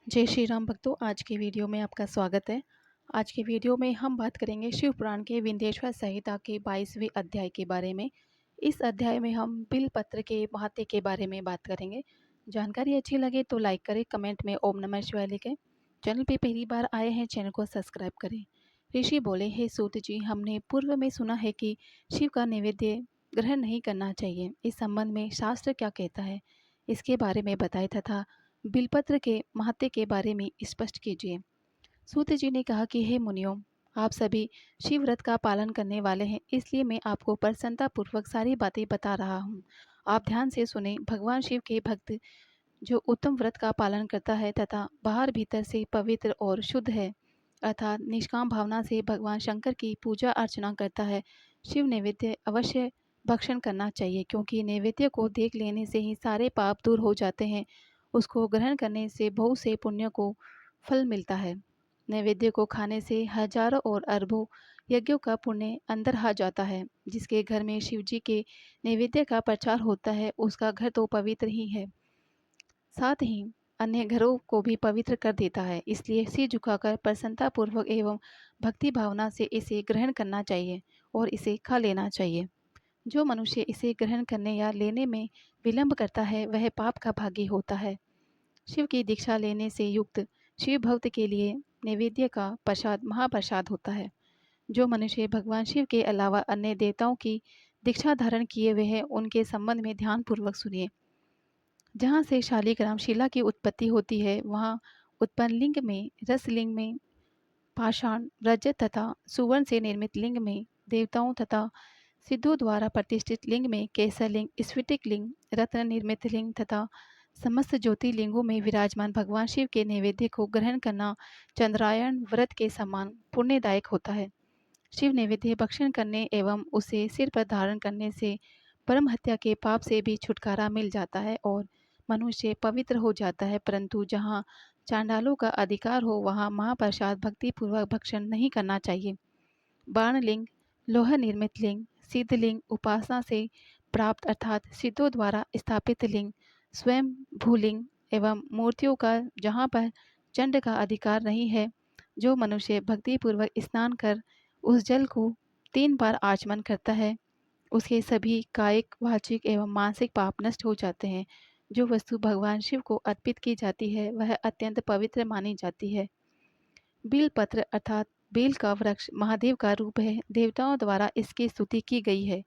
जय श्री राम भक्तों, आज के वीडियो में आपका स्वागत है। आज के वीडियो में हम बात करेंगे शिव पुराण के विंध्येश्वर संहिता के 22वें अध्याय के बारे में। इस अध्याय में हम बिलपत्र के महत्व के बारे में बात करेंगे। जानकारी अच्छी लगे तो लाइक करें, कमेंट में ओम नमः शिवाय लिखें। चैनल पे पहली बार आए हैं, चैनल को सब्सक्राइब करें। ऋषि बोले, हे सूत जी, हमने पूर्व में सुना है कि शिव का नैवेद्य ग्रहण नहीं करना चाहिए। इस संबंध में शास्त्र क्या कहता है, इसके बारे में बताए तथा बिलपत्र के महत्व के बारे में स्पष्ट कीजिए। सूत जी ने कहा कि हे मुनियों, आप सभी शिव व्रत का पालन करने वाले हैं, इसलिए मैं आपको प्रसन्नता पूर्वक सारी बातें बता रहा हूँ। आप ध्यान से सुने। भगवान शिव के भक्त जो उत्तम व्रत का पालन करता है तथा बाहर भीतर से पवित्र और शुद्ध है, अर्थात निष्काम भावना से भगवान शंकर की पूजा अर्चना करता है, शिव नैवेद्य अवश्य भक्षण करना चाहिए, क्योंकि नैवेद्य को देख लेने से ही सारे पाप दूर हो जाते हैं। उसको ग्रहण करने से बहुत से पुण्य को फल मिलता है। नैवेद्य को खाने से हजारों और अरबों यज्ञों का पुण्य अंदर आ जाता है। जिसके घर में शिव जी के नैवेद्य का प्रचार होता है, उसका घर तो पवित्र ही है, साथ ही अन्य घरों को भी पवित्र कर देता है। इसलिए सिर झुकाकर प्रसन्नता पूर्वक एवं भक्ति भावना से इसे ग्रहण करना चाहिए और इसे खा लेना चाहिए। जो मनुष्य इसे ग्रहण करने या लेने में विलंब करता है, वह पाप का भागी होता है। शिव की दीक्षा लेने से युक्त शिव भक्त के लिए नैवेद्य का प्रसाद महाप्रसाद होता है। जो मनुष्य भगवान शिव के अलावा अन्य देवताओं की दीक्षा धारण किए हुए हैं, उनके संबंध में ध्यान पूर्वक सुनिए। जहाँ से शालिग्राम शिला की उत्पत्ति होती है, वहाँ उत्पन्न लिंग में, रसलिंग में पाषाण, रजत तथा सुवर्ण से निर्मित लिंग में देवताओं तथा सिद्धों द्वारा प्रतिष्ठित लिंग में केसरलिंग, स्फटिक लिंग, रत्न निर्मित लिंग तथा समस्त ज्योतिर्लिंगों में विराजमान भगवान शिव के नैवेद्य को ग्रहण करना चंद्रायण व्रत के समान पुण्यदायक होता है। शिव नैवेद्य भक्षण करने एवं उसे सिर पर धारण करने से परम हत्या के पाप से भी छुटकारा मिल जाता है और मनुष्य पवित्र हो जाता है। परंतु जहाँ चांडालों का अधिकार हो, वहाँ महाप्रसाद भक्ति पूर्वक भक्षण नहीं करना चाहिए। बाणलिंग, लोह निर्मित लिंग, सिद्धलिंग, उपासना से प्राप्त अर्थात सिद्धों द्वारा स्थापित लिंग, स्वयं भूलिंग एवं मूर्तियों का जहाँ पर चंड का अधिकार नहीं है, जो मनुष्य भक्ति पूर्वक स्नान कर उस जल को 3 बार आचमन करता है, उसके सभी कायिक, वाचिक एवं मानसिक पाप नष्ट हो जाते हैं। जो वस्तु भगवान शिव को अर्पित की जाती है, वह अत्यंत पवित्र मानी जाती है। बेलपत्र अर्थात बेल का वृक्ष महादेव का रूप है। देवताओं द्वारा इसकी स्तुति की गई है।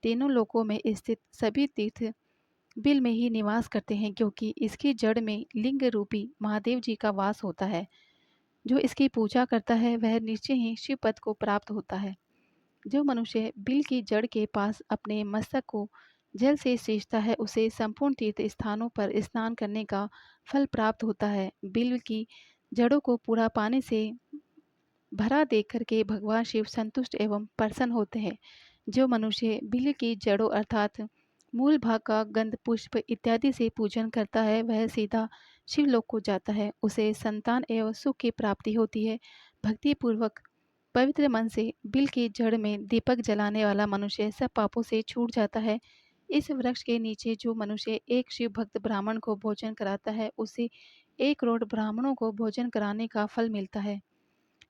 तीनों लोकों में स्थित सभी तीर्थ बिल में ही निवास करते हैं, क्योंकि इसकी जड़ में लिंग रूपी महादेव जी का वास होता है। जो इसकी पूजा करता है, वह निश्चय ही शिव पद को प्राप्त होता है। जो मनुष्य बिल की जड़ के पास अपने मस्तक को जल से सींचता है, उसे संपूर्ण तीर्थ स्थानों पर स्नान करने का फल प्राप्त होता है। बिल की जड़ों को पूरा पानी से भरा देख कर के भगवान शिव संतुष्ट एवं प्रसन्न होते हैं। जो मनुष्य बिल की जड़ों अर्थात मूल भाग का गंध पुष्प इत्यादि से पूजन करता है, वह सीधा शिवलोक को जाता है। उसे संतान एवं सुख की प्राप्ति होती है। भक्ति पूर्वक पवित्र मन से बिल की जड़ में दीपक जलाने वाला मनुष्य सब पापों से छूट जाता है। इस वृक्ष के नीचे जो मनुष्य एक शिव भक्त ब्राह्मण को भोजन कराता है, उसे 1 करोड़ ब्राह्मणों को भोजन कराने का फल मिलता है।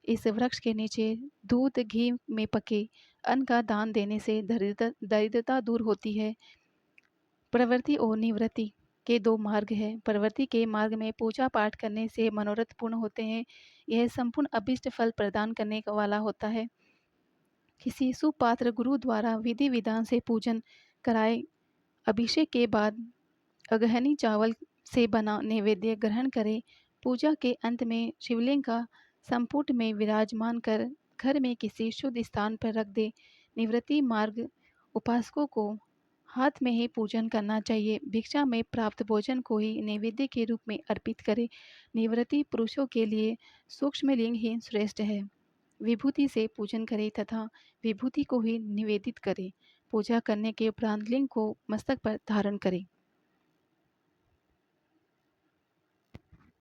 इस वृक्ष के नीचे दूध घी में पके अन्न का दान देने से दरिद्रता दूर होती है। प्रवृत्ति और निवृत्ति के 2 मार्ग हैं। प्रवृत्ति के मार्ग में पूजा पाठ करने से मनोरथ पूर्ण होते हैं। यह संपूर्ण अभिष्ट फल प्रदान करने वाला होता है। किसी सुपात्र गुरु द्वारा विधि विधान से पूजन कराए अभिषेक के बाद अगहनी चावल से बना नैवेद्य ग्रहण करें। पूजा के अंत में शिवलिंग का संपुट में विराजमान कर घर में किसी शुद्ध स्थान पर रख दे। निवृत्ति मार्ग उपासकों को हाथ में ही पूजन करना चाहिए। भिक्षा में प्राप्त भोजन को ही नैवेद्य के रूप में अर्पित करें। निवृत्ति पुरुषों के लिए सूक्ष्म लिंग ही श्रेष्ठ है। विभूति से पूजन करें तथा विभूति को ही निवेदित करें। पूजा करने के उपरांत लिंग को मस्तक पर धारण करें।